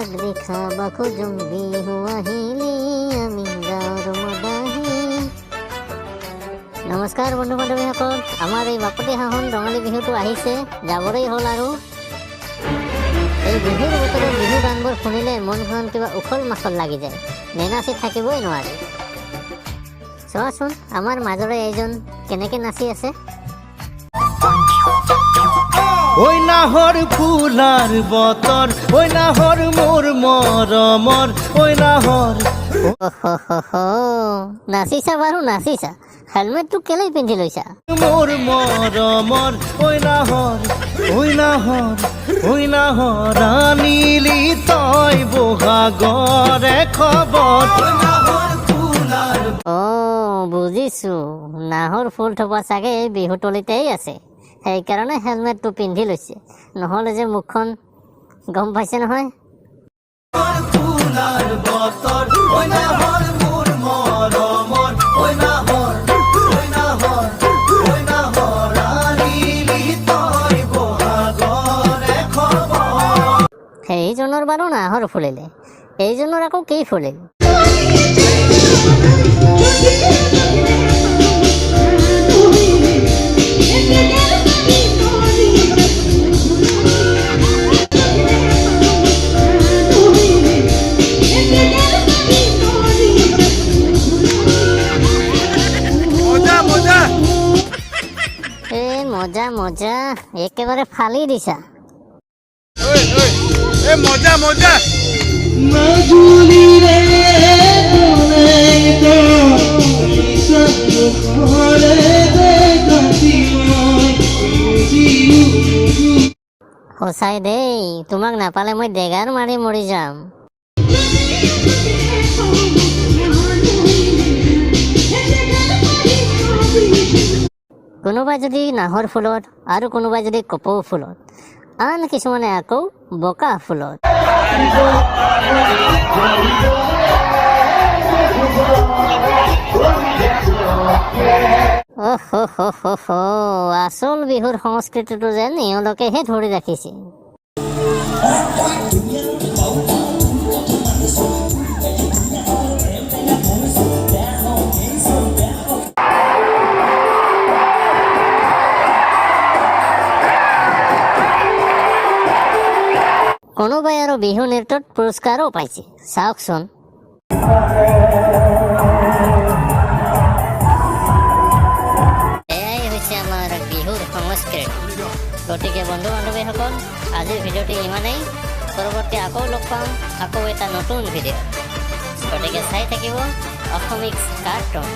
তোমাক দেখা বাখোজোং বিহু আহিলি আমি গাঁৱৰ মদাহী। নমস্কাৰ বন্ধু বান্ধৱীসকল, আমাৰ এই বাপতি সাহোন ৰঙালী বিহুটো আহিছে, যাবৰেই হ'ল আৰু। এই বিহুৰ বতৰত বিহু গানবোৰ শুনিলে মনখন কিবা উখল মাখল লাগি যায়, নেনাচি থাকিবই নোৱাৰি। চোৱাচোন আমাৰ মাজৰে এইজন কেনেকে নাচি আছে। ওই নাহৰ ফুলাৰ বতৰ, ওই নাহৰ মোৰ মৰমৰ, ওই নাহৰ। নাচিছা বাৰু নাচিছা, হেলমেটটো কেলেই পিন্ধি লৈছা? মোৰ মৰমৰ, ওই নাহৰ, ওই নাহৰ, ওই নাহৰ আনিলি তই বহাগৰে খবৰ। বুজিছো, নাহৰ ফুল থোপা চাগে বিহুতলিতেই আছে, সেইকাৰণে হেলমেটটো পিন্ধি লৈছে, নহ'লে যে মুখখন গম পাইছে নহয়। সেইজনৰ বাৰু নাহৰ ফুলিলে, এইজনৰ আকৌ কি ফুলিল? মজা মজা, একেবাৰে ফালি দিছা। মজা মজা সঁচাই দেই, তোমাক নাপালে মই ডেগাৰ মাৰি মৰি যাম। কোনোবাই যদি নাহৰ ফুলত আৰু কোনোবাই যদি কপৌ ফুলত, আন কিছুমানে আকৌ বকা ফুলত। আচল বিহুৰ সংস্কৃতিটো যেন এওঁলোকেহে ধৰি ৰাখিছে। কোনোবাই আৰু বিহু নৃত্যত পুৰস্কাৰো পাইছে, চাওকচোন। এয়াই হৈছে আমাৰ বিহুৰ সংস্কৃতি। গতিকে বন্ধু বান্ধৱীসকল, আজিৰ ভিডিঅ'টি ইমানেই। পৰৱৰ্তী আকৌ লগ পাম, আকৌ এটা নতুন ভিডিঅ'। গতিকে চাই থাকিব অসমীয়া কাৰ্টুন।